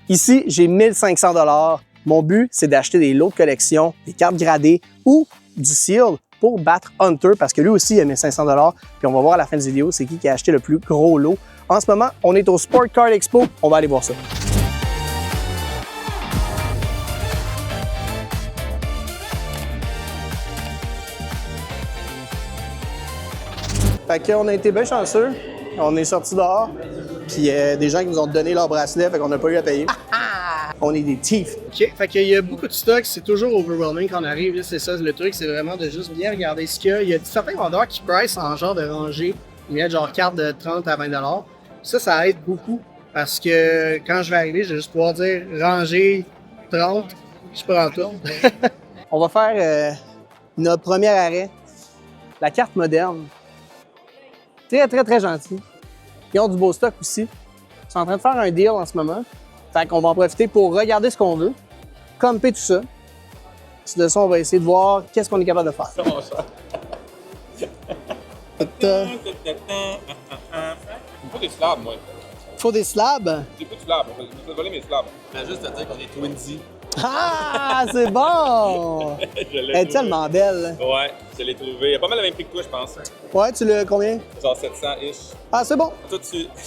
Ici, j'ai 1500 $. Mon but, c'est d'acheter des lots de collection, des cartes gradées ou du seal pour battre Hunter parce que lui aussi, il a 1500 $. Puis on va voir à la fin de la vidéo, c'est qui a acheté le plus gros lot. En ce moment, on est au Sport Card Expo. On va aller voir ça. Fait qu'on a été bien chanceux. On est sortis dehors. Puis des gens qui nous ont donné leur bracelet, fait qu'on n'a pas eu à payer. On est des thieves. OK, fait qu'il y a beaucoup de stocks, c'est toujours overwhelming quand on arrive, là, c'est ça, le truc, c'est vraiment de juste bien regarder ce qu'il y a. Il y a certains vendeurs qui price en genre de rangée, ils mettent genre carte de 30 à 20 $. Ça aide beaucoup, parce que quand je vais arriver, je vais juste pouvoir dire rangée 30, je prends tout. On va faire notre premier arrêt, la carte moderne. Très, très, très gentil. Ils ont du beau stock aussi. Ils sont en train de faire un deal en ce moment. Fait qu'on va en profiter pour regarder ce qu'on veut, camper tout ça. Puis de ça, on va essayer de voir qu'est-ce qu'on est capable de faire. Comment ça? Il me faut des slabs, moi. Faut des slabs. J'ai plus de slabs. Je vais voler mes slabs. Je vais juste te dire qu'on est Twinsie. Ah, c'est bon! Elle est tellement belle. Ouais, je l'ai trouvé. Il y a pas mal le même prix que toi, je pense. Ouais, tu l'as combien? Genre 700-ish. Ah, c'est bon. Toi,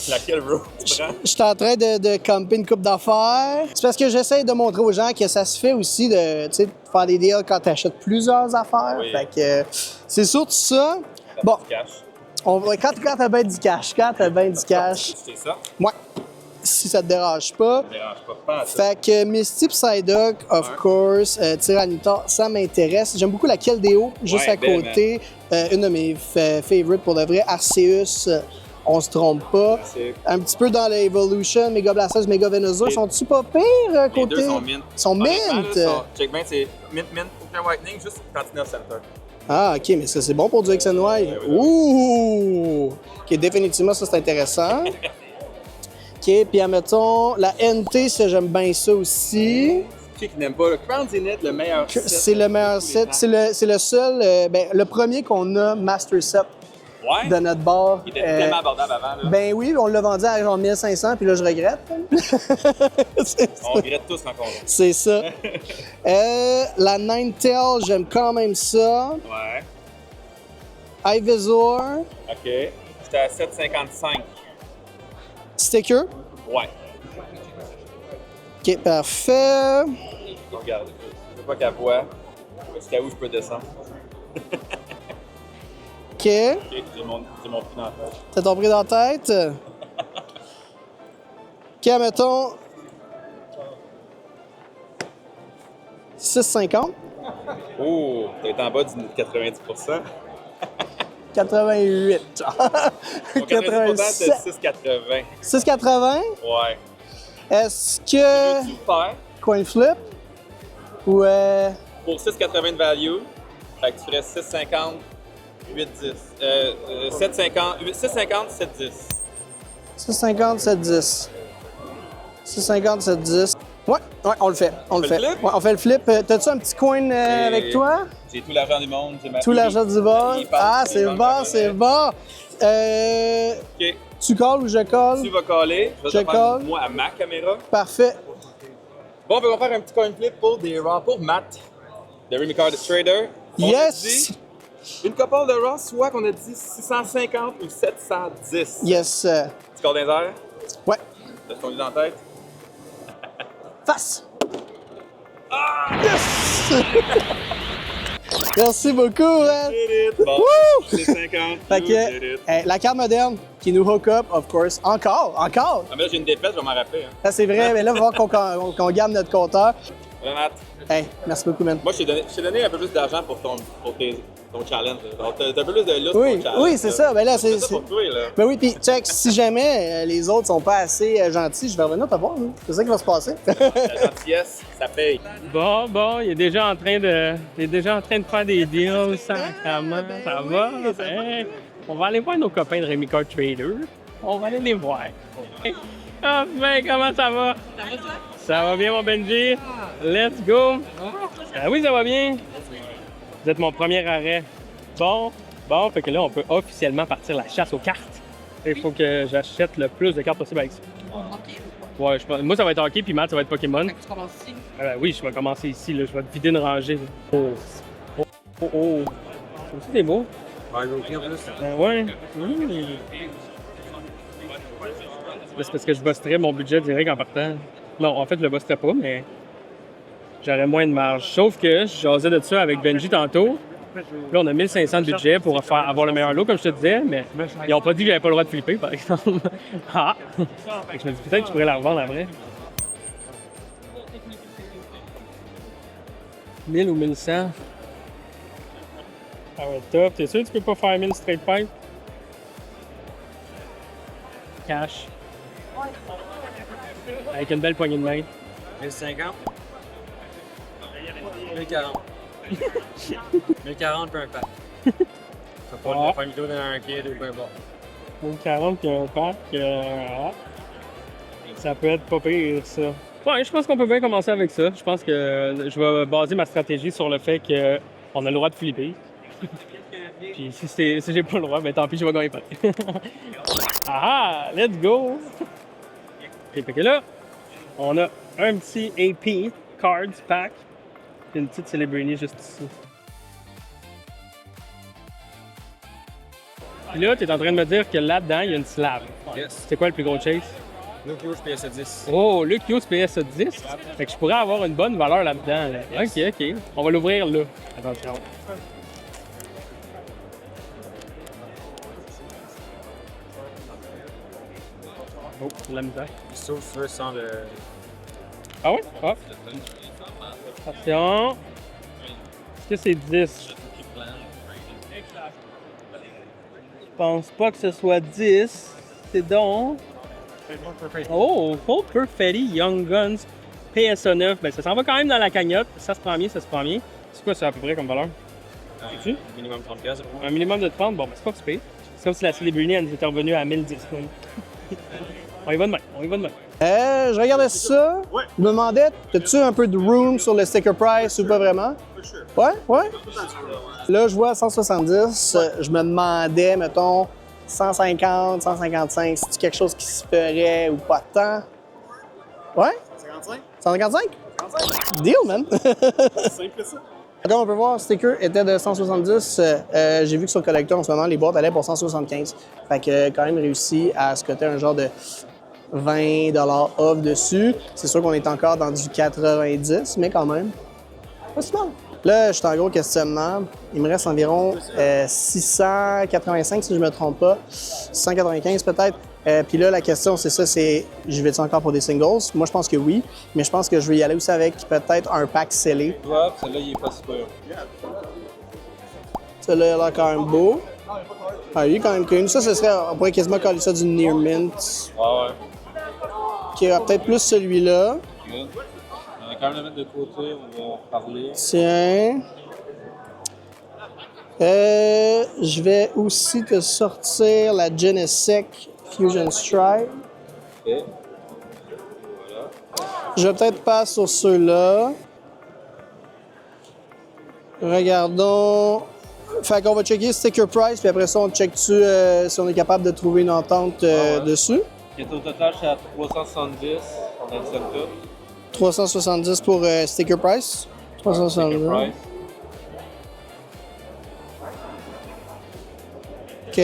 laquelle, bro? Tu prends? Je suis en train de camper une coupe d'affaires. C'est parce que j'essaie de montrer aux gens que ça se fait aussi de faire des deals quand tu achètes plusieurs affaires. Oui. Fait que c'est surtout ça. Bon, Cash. quand t'as bien du cash, C'est ça? ouais, si ça te dérange pas. Ça me dérange pas. Ça. Fait que Misty Psyduck, of course, Tyranitar, ça m'intéresse. J'aime beaucoup la Keldeo, juste Ouais, à côté. Une de mes favorites pour de vrai, Arceus, on se trompe pas. Classique. Un petit peu dans l'Evolution, Mega Blastoise, Mega Venusaur, sont-tu pas pires côté? Les deux sont mint. Sont mint! Check bien, c'est mint, aucun whitening, juste Continental Center. Ah, OK, mais ça, c'est bon pour du X&Y. oui. Ouh! OK, définitivement, ça, c'est intéressant. OK, puis admettons, la NT, ça, j'aime bien ça aussi. Qui n'aime pas le Crown Zenith, le meilleur set. C'est le meilleur set. C'est le seul, le premier qu'on a Master Set de notre bar. Il était tellement abordable avant. Là. Ben oui, on l'a vendu à genre 1500, puis là, je regrette. On regrette tous encore. C'est ça. La Ninetale, j'aime quand même ça. Ouais. Ivysaur. OK. J'étais à 7,55. Sticker. Ouais. OK, parfait. Regarde, je veux pas qu'elle voie. Jusqu'à où je peux descendre. OK. OK, j'ai mon prix dans la tête. T'as ton prix dans la tête? OK, mettons 6,50. Oh, t'es en bas du 90%. 88. Mon 90%, c'est 6,80. 6,80? Ouais. Est-ce que... Veux-tu faire Coin flip? Ou... pour 6,80 de value, fait que tu ferais 6,50, 8,10. 7,50, 6,50, 7,10. 6,50, 7,10. 6,50, 7,10. Ouais, on le fait. On le fait. flip? Ouais, on fait le flip. T'as-tu un petit coin avec toi? J'ai tout l'argent du monde. J'ai ma Tout l'argent du bord? Ah, c'est bon, c'est bon. OK. Tu colles ou je colle? Tu vas coller. Je vais te faire moi à ma caméra. Parfait. Bon, on va faire un petit coin flip pour des raw pour Matt, de Remy Card Trader. On Yes! a dit une couple de raw, soit qu'on a dit 650 ou 710. Yes. Tu colles dans les airs? Ouais. T'as ton lit dans la tête? Face! Yes! Merci beaucoup, man! Bon, Woo! c'est 50. Fait que, la carte moderne qui nous hook up, of course. Encore! Ah, mais là, j'ai une défaite, je vais m'en rappeler. Hein. Ça, c'est vrai, mais là, il va falloir qu'on garde notre compteur. Ouais, Matt. Hey, merci beaucoup, man. Moi, je t'ai donné un peu plus d'argent pour ton challenge. Donc, t'as un peu plus de loot Oui, pour ton challenge. oui, c'est ça. Ben là, c'est ça pour toi, là. Ben oui, puis check, si jamais les autres sont pas assez gentils, je vais revenir te voir. Hein. C'est ça qui va se passer. La gentillesse, ça paye. Bon, il est déjà en train de faire des deals, sacrément. Ça va? Hein? On va aller voir nos copains de Remy Card Trader. On va aller les voir. Ah, ben, comment ça va? Ça va, toi? Ça va bien, mon Benji? Let's go! Ah oui, ça va bien. Vous êtes mon premier arrêt. Bon, fait que là, on peut officiellement partir la chasse aux cartes. Il faut que j'achète le plus de cartes possible avec ça. Ouais, moi, ça va être hockey, puis Matt, ça va être Pokémon. Tu commences ici? Oui, je vais commencer ici, là. Je vais te vider une rangée. Oh. Ça aussi, c'est beau. Ouais, il en plus. Ouais. C'est parce que je bosserais mon budget direct en partant. Non, en fait, je le bosserais pas, mais j'aurais moins de marge. Sauf que je jasais de ça avec Benji tantôt. Là, on a 1500 de budget pour avoir le meilleur lot, comme je te disais, mais ils n'ont pas dit que j'avais pas le droit de flipper, par exemple. Ah! Fait que je me dis peut-être que je pourrais la revendre après. 1000 ou 1100? Ah ouais, top. T'es sûr que tu peux pas faire 1000 straight pipe? Cash. Avec une belle poignée de main. 1050. 1040. 1040 puis un pack. Ça peut Ah. faire une vidéo dans un kid ou peu importe. 1040 puis un pack. Ça peut être pas pire, ça. Ouais, je pense qu'on peut bien commencer avec ça. Je pense que je vais baser ma stratégie sur le fait qu'on a le droit de flipper. Puis si j'ai pas le droit, ben tant pis, je vais gagner pas. Ah, let's go! Et fait que là, on a un petit AP Cards Pack. Et une petite Celebrity juste ici. Puis là, tu es en train de me dire que là-dedans, il y a une slab. Yes. C'est quoi le plus gros chase? Luke Hughes PS10. Oh, Luke Hughes PS10. Fait que je pourrais avoir une bonne valeur là-dedans. Là. Yes. Ok. On va l'ouvrir là. Attention. Oh, la misère. Il s'ouvre first sans le. Ah ouais? Hop. Attention. Est-ce que c'est 10? Je pense pas que ce soit 10. C'est donc. Oh, Full Perfetti Young Guns PSA 9. Ben, ça s'en va quand même dans la cagnotte. Ça se prend bien, ça se prend bien. C'est quoi ça à peu près comme valeur? Sais-tu? Minimum 30 pièces. Un minimum de 30? Bon, ben, c'est pas super. C'est comme si la Celebrity elle nous était revenue à 1010. On y va demain, on y va demain. Je regardais ça. Je me demandais, as-tu un peu de room sur le sticker price ou pas vraiment? Ouais, ouais. Là, je vois 170. Je me demandais, mettons, 150, 155, c'est-tu quelque chose qui se ferait ou pas tant? Ouais? 155? 155? 155. Deal, man! C'est simple ça. Comme on peut voir, le sticker était de 170. J'ai vu que sur le collector, en ce moment, les boîtes allaient pour 175. Fait que quand même réussi à se coter un genre de 20 $ off dessus. C'est sûr qu'on est encore dans du 90, mais quand même, pas si mal. Là, je suis en gros questionnement. Il me reste environ 685, si je ne me trompe pas. 695 peut-être. Puis là, la question, c'est ça, c'est je vais-tu encore pour des singles? Moi, je pense que oui, mais je pense que je vais y aller aussi avec peut-être un pack scellé. Ouais, celui-là, il est pas super. Celui-là, il a l'air quand même beau. Ah, il est quand même clean. Ça, ce serait, on pourrait quasiment coller ça du Near Mint. Ouais. Qui a peut-être plus celui-là. Good. On va quand même le mettre de côté, on va parler. Tiens. Je vais aussi te sortir la Genesec Fusion Strike. Ok. Je vais peut-être pas sur ceux-là. Regardons. Fait qu'on va checker sticker price, puis après ça, on check-tu si on est capable de trouver une entente dessus. Au total, je suis à 370. On a dit ça tout. 370 pour sticker price. 370. Sticker price. OK.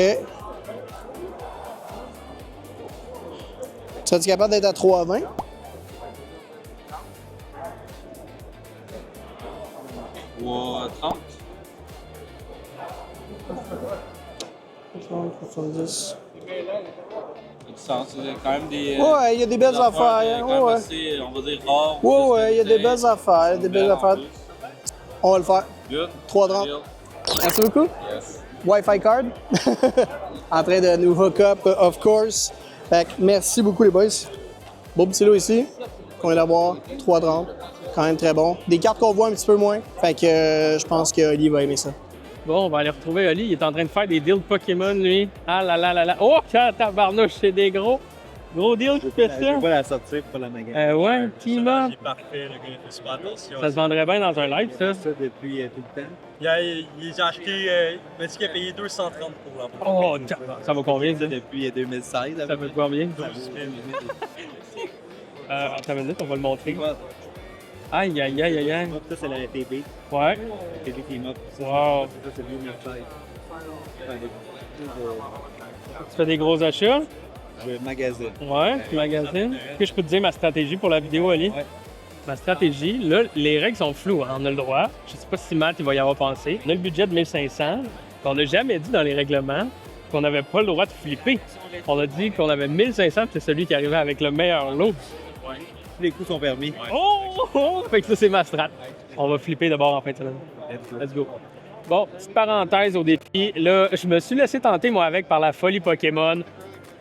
Serais-tu capable d'être à 3,20? Ou à 30. 70. C'est quand même des. Ouais, il y a des belles affaires. Quand même Ouais, assez, on va dire rares. ouais, il y a des belles affaires. Des belles affaires. On va le faire. Good. 3,30. Deal. Merci beaucoup. Yes. Wi-Fi card. En train de nous hook up, of course. Fait que merci beaucoup, les boys. Beau petit lot ici. Qu'on vient d'avoir. 3,30. Quand même très bon. Des cartes qu'on voit un petit peu moins. Fait que je pense que Oli va aimer ça. Bon, on va aller retrouver Oli. Il est en train de faire des deals Pokémon, lui. Ah là là là là. Oh, tabarnouche, c'est des gros deals qui fait Je ça. vais pas la sortir pour la magasin. Ouais, team-up. Il est parfait, le gars, il fait super attention. Ça se vendrait bien dans un live, ça. Ça depuis tout le temps. Il a acheté, il m'a dit qu'il a payé 230 pour l'avoir. Oh, ça va combien, ça? Depuis 2016. Ça fait combien? 12 000. Attends une minute, on va le montrer. Aïe, aïe, aïe, aïe, aïe. Ça, c'est la TV. Ouais. TV qui est mort. Wow. Ça, c'est le 2016. Tu fais des gros achats? Je magasine. Ouais, tu magasines. Est-ce que je peux te dire ma stratégie pour la vidéo, Ali? Ouais. Ma stratégie, là, les règles sont floues, hein, on a le droit. Je sais pas si Matt il va y avoir pensé. On a le budget de 1500. On n'a jamais dit dans les règlements qu'on n'avait pas le droit de flipper. On a dit qu'on avait 1500, c'est celui qui arrivait avec le meilleur lot. Les coups sont permis. Oh! Fait que ça, c'est ma strat. On va flipper d'abord en fin de semaine. Let's go. Bon, petite parenthèse au défi. Là, je me suis laissé tenter, moi, avec par la folie Pokémon.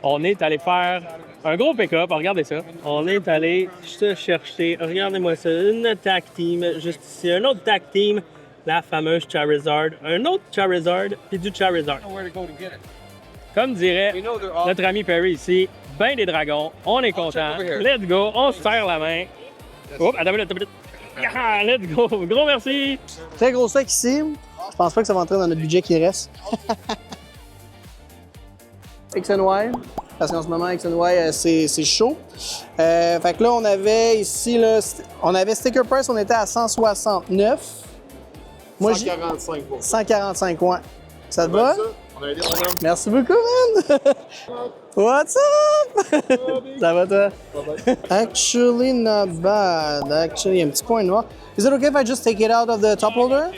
On est allé faire un gros pick-up. Regardez ça. On est allé se chercher, regardez-moi ça, une tag team, juste ici. Un autre tag team, la fameuse Charizard. Un autre Charizard, puis du Charizard. Comme dirait notre ami Perry ici, ben des dragons, on est content. Let's go, on se serre la main. Oups, attends une minute. Ah, let's go, gros merci. Très gros sac ici. Je pense pas que ça va entrer dans notre budget qui reste. X&Y. Parce qu'en ce moment, X&Y, c'est chaud. Fait que là, on avait ici, là, on avait sticker price, on était à 169. Moi, 145 pour 145, ouais. Ça te va? On a aidé mon homme. Merci beaucoup, man! What's up? Ça va, toi? Actually, not bad. Actually, un petit point noir. Is it okay if I just take it out of the top holder?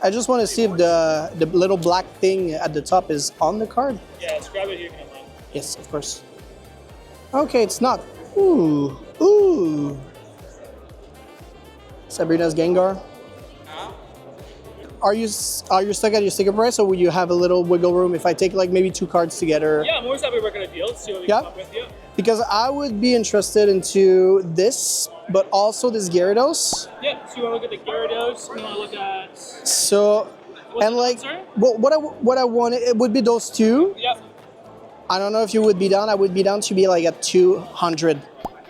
I just want to see if the little black thing at the top is on the card. Yeah, let's grab it here. Yes, of course. Okay, it's not. Ooh, ooh. Sabrina's Gengar. Are you stuck at your sticker price, or will you have a little wiggle room if I take like maybe 2 cards together? Yeah, I'm always happy working a deal. Let's see what we Yeah. can come up with you. Because I would be interested into this, but also this Gyarados. Yeah, so you want to look at the Gyarados, you want to look at... So, What's and the like, answer? what I wanted, it would be those two. Yep. I don't know if you would be down. I would be down to be like at 200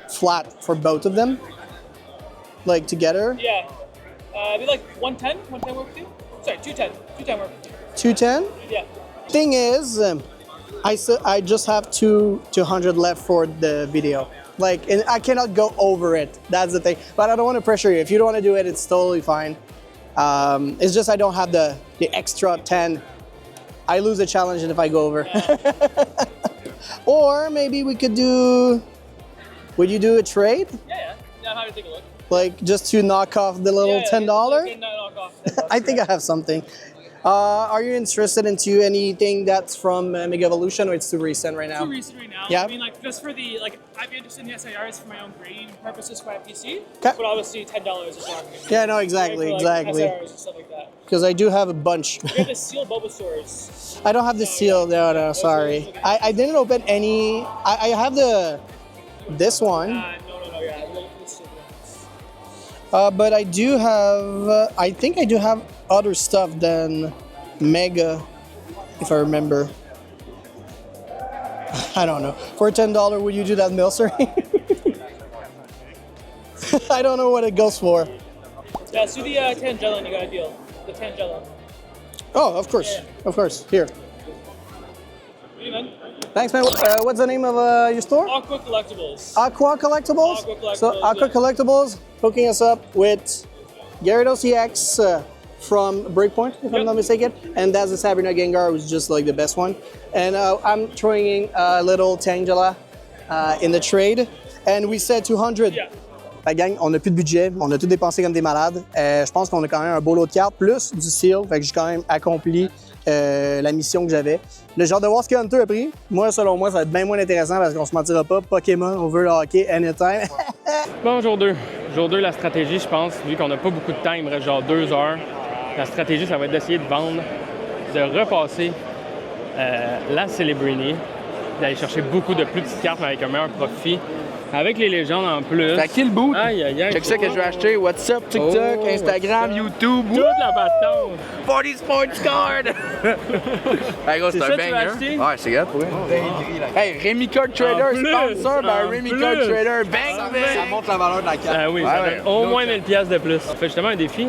flat for both of them, like together. Yeah. Be like 110? 110 work with you? Sorry, 210. 210 work with you. 210. Yeah. Thing is, I just have 200 left for the video. Like, and I cannot go over it. That's the thing. But I don't want to pressure you. If you don't want to do it, it's totally fine. It's just I don't have the extra 10. I lose the challenge if I go over. Or maybe we could do. Would you do a trade? Yeah. Yeah, I'm happy to take a look. Like just to knock off the little $10? Knock off $10. I think I have something. Are you interested into anything that's from Mega Evolution, or it's too recent right now? Too recent right now. Yeah. I mean, like, just for the, like, I'd be interested in the SIRs for my own grading purposes for my PC. Okay. But obviously, $10 is not. Yeah, no, exactly, For, like, exactly. SIRs and stuff like that. Because I do have a bunch. We have the sealed Bulbasaurs. I don't have the seal. No, sorry. I didn't open any. I have this one, No, yeah. I'm looking for the sealed ones. but I do have. I think I do have other stuff than Mega, if I remember. I don't know. For $10, would you do that, Milser? I don't know what it goes for. Yeah, let's do the Tangela and you got a deal. The Tangela. Oh, of course, of course. Here. What do you mean? Thanks, man. What's the name of your store? Aqua Collectibles. Aqua Collectibles? Aqua Collectibles, So Aqua yeah. Collectibles hooking us up with Gyarados EX from Breakpoint, if I'm not mistaken. And that's the Sabrina Gengar, which is just like the best one. And I'm throwing in a little Tangela in the trade. And we said 200. Yeah. La gang, on n'a plus de budget, on a tout dépensé comme des malades. Je pense qu'on a quand même un beau lot de cartes, plus du seal. Fait que j'ai quand même accompli la mission que j'avais. Le genre de voir ce que Hunter a pris. Moi, selon moi, ça va être bien moins intéressant parce qu'on se mentira pas. Pokémon, on veut le hockey anytime. Bon, jour 2. Jour 2, la stratégie, je pense, vu qu'on n'a pas beaucoup de temps, il me reste genre 2 heures. La stratégie, ça va être d'essayer de vendre, de repasser la Celebrini, d'aller chercher beaucoup de plus petites cartes, mais avec un meilleur profit. Avec les légendes en plus. Fait kill boot. Aïe, aïe, aïe. Check ça que je vais acheter. WhatsApp, TikTok, Oh, Instagram, WhatsApp. YouTube. Toute la bâton. 40 Sports Card. Hey gros, c'est C'est un ça que tu vas banger. acheter? Ouais, c'est gâte. Hey, Rémi Card Trader, En plus, sponsor by en Rémi plus. Card Trader. Bang, Ça bang. montre la valeur de la carte. Ah oui, Ouais, ça ouais. donne au moins 1000 pièces de plus. On fait justement un défi.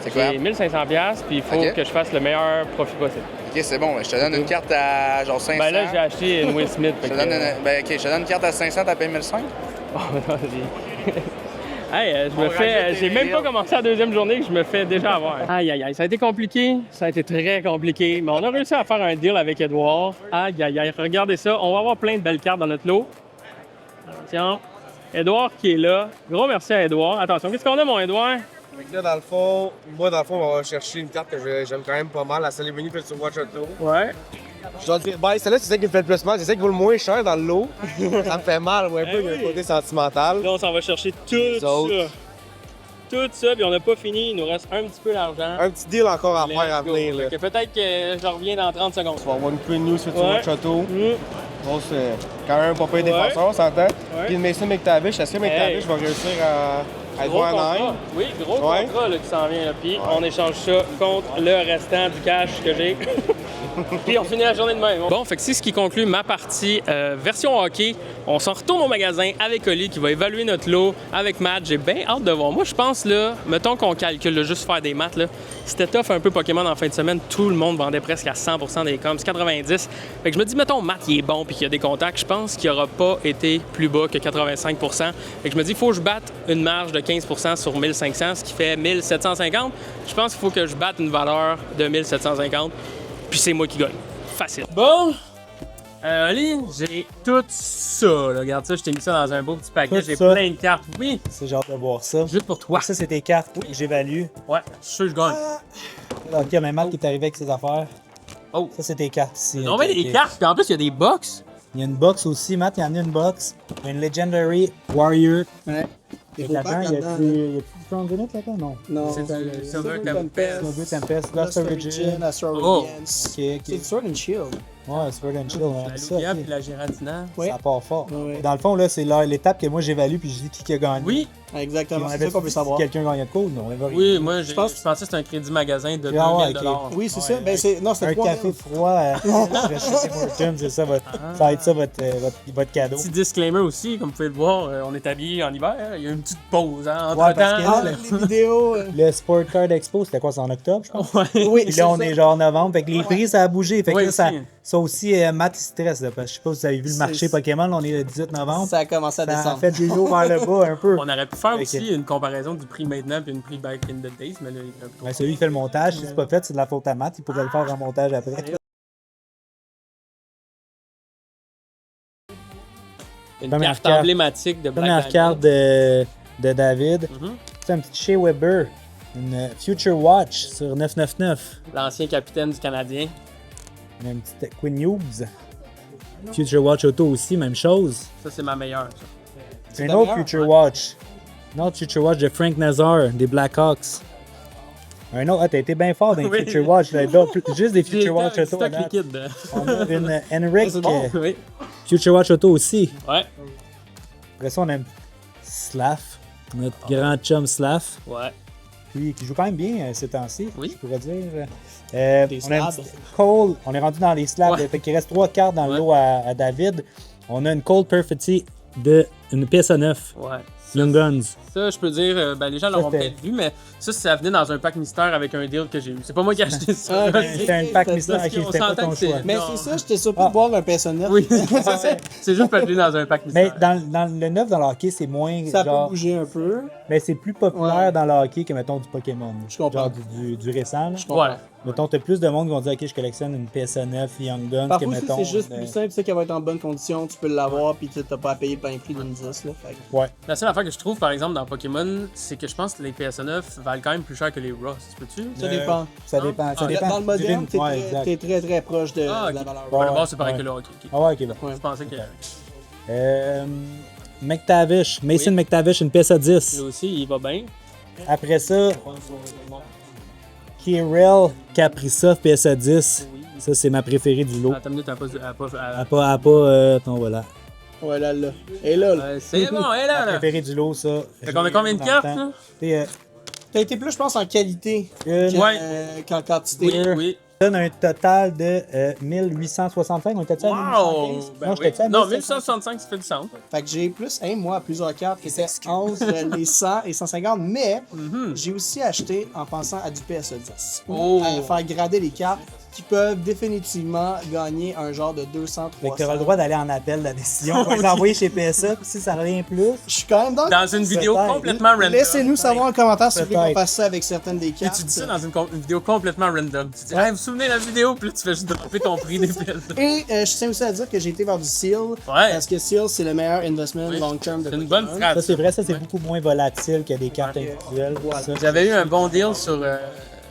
C'est quoi? C'est 1500 pièces, puis il faut Ok. que je fasse le meilleur profit possible. Ok, c'est bon. Je te donne une carte à genre 500. Ben là, j'ai acheté une Will Smith. Je te donne je te donne une carte à 500, t'as payé 1500? Oh, non, hey, j'ai même pas commencé la deuxième journée que je me fais déjà avoir. Aïe, aïe, aïe, ça a été compliqué. Ça a été très compliqué. Mais on a réussi à faire un deal avec Edouard. Aïe, aïe, aïe, regardez ça. On va avoir plein de belles cartes dans notre lot. Attention. Edouard qui est là. Gros merci à Edouard. Attention, qu'est-ce qu'on a, mon Edouard? Là, dans le fond, on va chercher une carte que j'aime quand même pas mal, la Celebrity Picture Watch Auto. Ouais. Je dois dire, ben, celle-là, c'est celle qui me fait le plus mal, c'est celle qui vaut le moins cher dans le lot. Ça me fait mal, ouais, un peu, il y a un côté sentimental. Là, on s'en va chercher tout ça. Tout ça, puis on n'a pas fini. Il nous reste un petit peu d'argent. Un petit deal encore à faire à Let's go. venir, là. Fait que peut-être que je reviens dans 30 secondes. On va avoir une preview sur Ouais. Watch Auto. Bon, c'est quand même pas pire défenseur, on s'entend. Puis le Mason McTavish, est-ce que McTavish va réussir à être Gros en contrat. ligne? Oui, gros contrat là, qui s'en vient. Là. Puis on échange ça contre le restant du cash que j'ai. Puis on finit la journée de même. Bon, fait que c'est ce qui conclut ma partie version hockey. On s'en retourne au magasin avec Oli qui va évaluer notre lot avec Matt. J'ai bien hâte de voir. Moi, je pense, là, mettons qu'on calcule, là, juste faire des maths, là, c'était tough un peu Pokémon en fin de semaine. Tout le monde vendait presque à 100% des comps, 90. Fait que je me dis, mettons, Matt, il est bon puis qu'il y a des contacts. Je pense qu'il n'aura pas été plus bas que 85%. Fait que je me dis, il faut que je batte une marge de 15% sur 1500, ce qui fait 1750. Je pense qu'il faut que je batte une valeur de 1750. Puis c'est moi qui gagne. Facile. Bon, Oli, j'ai tout ça. Là. Regarde ça, je t'ai mis ça dans un beau petit paquet. Tout J'ai ça? plein de cartes. Oui, C'est genre de voir ça. juste pour toi. Ça, c'est tes cartes. J'évalue. Ouais, je suis sûr que je gagne. Ok, mais Matt qui est arrivé avec ses affaires. Oh. Ça, c'est tes cartes ici. Non, ok, mais des ok. cartes. Puis en plus, il y a des box. Il y a une box aussi. Matt, il y en a une box. Une Legendary Warrior. Ouais. Des Et beaux là-dedans, packs il y a là-dedans. du Strong Unit là-dedans? Non. Non, C'est ben, du Silver Tempest. Silver Tempest, Lost Lost Origin. Origin, Astro Oh. Radiance. Ok, ok. C'est du Sword and Shield. Ouais, Sword and Shield. La Ouais, ça, Lugia ok. puis la Giratina. Oui. Ça part fort. Ouais, ouais. Dans le fond, là, c'est l'étape que moi j'évalue puis je dis qui a gagné. Oui, Exactement, On c'est avait ça qu'on veut si savoir. quelqu'un gagnait de quoi ou non? On avait oui, rien. moi, je pense- pensais que c'était un crédit magasin de Ah ouais, 2000 ok. Oui, c'est ça. Ben, c'est... Non, c'est Un 3000. café froid chez Tim c'est ça, ça va être ça votre cadeau. Petit disclaimer aussi, comme vous pouvez le voir, on est habillé en hiver. Il y a une petite pause hein, entre Ouais, parce que temps. là, Les vidéos. Le Sport Card Expo, c'était quoi? C'est en octobre, je pense? Ouais. Oui, Puis c'est là, on ça. est genre en novembre. Fait que les prix, ça a bougé. Fait que Oui, là, ça aussi. aussi, Matt, il stresse. Là, parce que je sais pas si vous avez vu le marché C'est- Pokémon. Là, on est le 18 novembre. Ça a commencé à Ça a descendre. fait des jours vers le bas un peu. On aurait pu faire Ok. aussi une comparaison du prix maintenant puis une prix back in the days, mais là, il est un peu Ouais, celui qui fait le montage, si c'est pas fait, c'est de la faute à Matt. Il pourrait le faire en montage après. une Première carte carte. emblématique de Black Première Diamond. carte de David. Mhm. C'est un petit Shea Weber. Une Future Watch sur 999. L'ancien capitaine du Canadien. Une petite Quinn Hughes. Future Watch Auto aussi, même chose. Ça, c'est ma meilleure. ça. Une ta autre meilleure? Future Watch. Une autre Future Watch de Frank Nazar, des Blackhawks. Un autre, t'as été bien fort dans les Oui. Future Watch. là. Donc, juste des J'ai Future Watch été en Auto. à stock date. liquide. On a une Henrik C'est bon. Oui. Future Watch Auto aussi. Ouais. Après ça, on a Slav, notre grand chum Slav, Ouais. qui joue quand même bien ces temps-ci, Oui. je pourrais dire. Des On a une slabs. petite Cole, on est rendu dans les slabs, Ouais. fait qu'il reste 3 cartes dans le Ouais. lot à David. On a une Cole Perfetti de une pièce à 9, Ouais. Young Guns. Ça, je peux dire, ben, les gens l'auront c'était- peut-être vu, mais ça venait dans un pack mystère avec un deal que j'ai eu. C'est pas moi qui ai acheté ça. Ah, ben, C'était un pack parce mystère Parce qui qu'on c'était pas s'entend ton que c'est- choix. Mais Non. c'est ça, j'étais surpris Ah. de boire un personnel. Oui, ça, c'est juste parce que dans un pack Mais mystère. dans le 9 dans le hockey, c'est moins Ça genre, peut bouger un peu. mais c'est plus populaire Ouais. dans le hockey que mettons du Pokémon. Je comprends. Genre du récent. Là. Je comprends. Ouais. Mettons, t'as plus de monde qui vont dire ok, je collectionne une PSA 9 Young Guns que Parfois, aussi, mettons. c'est juste une- plus simple, c'est qu'elle va être en bonne condition, tu peux l'avoir, puis t'as pas à payer le plein prix d'une 10. Là, fait que- Ouais. La seule affaire que je trouve, par exemple, dans Pokémon, c'est que je pense que les PS9 valent quand même plus cher que les Ross. Peux-tu? Ça dépend. Ça dépend. Ça Ah, dépend. Dans le moderne, t'es Ouais, très, exact. t'es très très proche de, Ah, de la ok. valeur. Ouais, Ouais, bon, c'est pareil ouais. que là, ok. Ah ouais, ok, bon. Je pensais que McTavish, Mason Oui. McTavish, une pièce à 10. lui aussi, il va bien. Après ça, Kirill Kaprizov, pièce à 10. Ça, c'est ma préférée du lot. Attends une minute, elle a pas. À pas, non, voilà. Ouais, là, là. Et là, là. C'est bon, elle est là, Ma là. préférée du lot, ça. Fait qu'on a combien de Dans le cartes, temps. là? Et, T'as été plus, je pense, en qualité une- Ouais. qu'en quantité. Oui, oui. donne un total de 1865. On était-tu à Wow! 1815? Ben Non, oui. j'étais-tu à Non, 1700? 1165, ça fait du sens. Fait que j'ai plus, moi, plusieurs cartes qui étaient entre les 100 et 150, mais j'ai aussi acheté en pensant à du PSA 10. Oh. À faire grader les cartes. qui peuvent définitivement gagner un genre de 200, Fait que 300. t'auras le droit d'aller en appel de la décision. On va les envoyer chez PSA, puis si ça revient plus. Je suis quand même Dans une vidéo Peut-être. complètement random. Laissez-nous savoir en commentaire si vous voulez qu'on Peut-être. fasse ça avec certaines des Et cartes. tu dis ça dans une vidéo complètement random. Tu dis, hey, vous vous souvenez de la vidéo? Puis là, tu fais juste dropper ton prix des pièces. Et je tiens aussi à dire que j'ai été vers du Seal. Parce que Seal, c'est le meilleur investment Oui. long term de C'est une Pokémon. bonne phrase. Ça, c'est vrai, ça, c'est beaucoup moins volatile que des cartes individuelles. Ça. J'avais eu un bon deal sur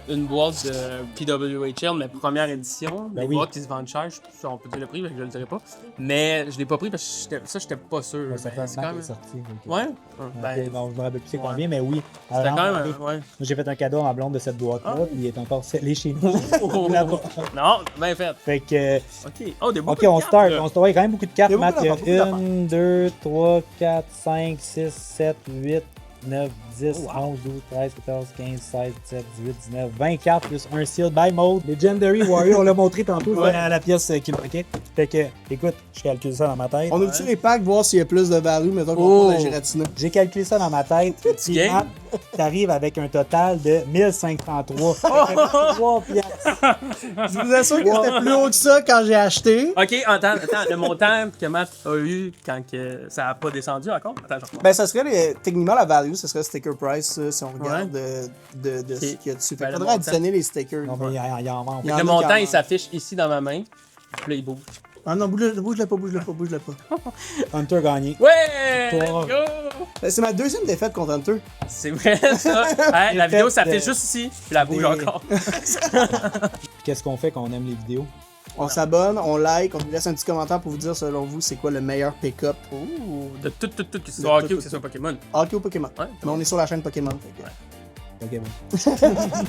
une boîte de PWHL, mais première édition. Ben Des oui. boîtes qui se vendent cher, on peut dire le prix, mais je le dirai pas. Mais je l'ai pas pris parce que j'étais pas sûr. Ça fait un c'est an quand qu'il même... est sorti. ok. Ouais? Ok, bon, je me rappelle plus c'est Ouais. combien, mais oui. C'était Alors, quand même... oui. Ouais. Moi, j'ai fait un cadeau à ma blonde de cette boîte-là, puis il est encore scellé chez nous. Oh, Là-bas. non, bien fait. Fait que, OK. Oh, des beaux ok, on start. On start. Il y a quand même beaucoup de cartes, Il y a Matt. beaucoup Il y a d'affaires, beaucoup 1, 2, 3, 4, 5, 6, 7, 8, 9, 10, 11, 12, 13, 14, 15, 16, 17, 18, 19, 20 cartes plus un seal by mode. Legendary Warrior, on l'a montré tantôt à la pièce qui bloquait. Fait que, écoute, je calcule ça dans ma tête. On ouvre-tu les packs, voir s'il y a plus de value, mettons qu'on Oh. prend la gélatineux. J'ai calculé ça dans ma tête. Puis, gagnes? Matt, t'arrives avec un total de 1503. Fait que 3 piastres. Je vous assure que c'était plus haut que ça quand j'ai acheté. OK, attends, le montant que Matt a eu quand que ça a pas descendu encore. Attends, je reprends. Ben, ça serait techniquement la value, ce serait le sticker price, ça, si on regarde de ce qu'il y a dessus. Fait Ben, qu'il le faudrait montant. additionner les stickers. Non, mais il y en manque. Il y en Le a montant, qui en il s'affiche ici dans ma main. Puis là, il bouge. Ah non, bouge-le pas. Hunter gagné. Ouais! Toi. Let's go! Ben, c'est ma deuxième défaite contre Hunter. C'est vrai, ça. Hey, la vidéo fait, s'affiche juste ici. Puis la bouge des- encore. Qu'est-ce qu'on fait quand on aime les vidéos? On s'abonne, on like, on vous laisse un petit commentaire pour vous dire selon vous c'est quoi le meilleur pick-up Ouh, de tout, que ce De soit hockey tout, ou que ce soit Pokémon. hockey ou Pokémon. Ouais. Mais on est sur la chaîne Pokémon. Fait que... Ok, bon.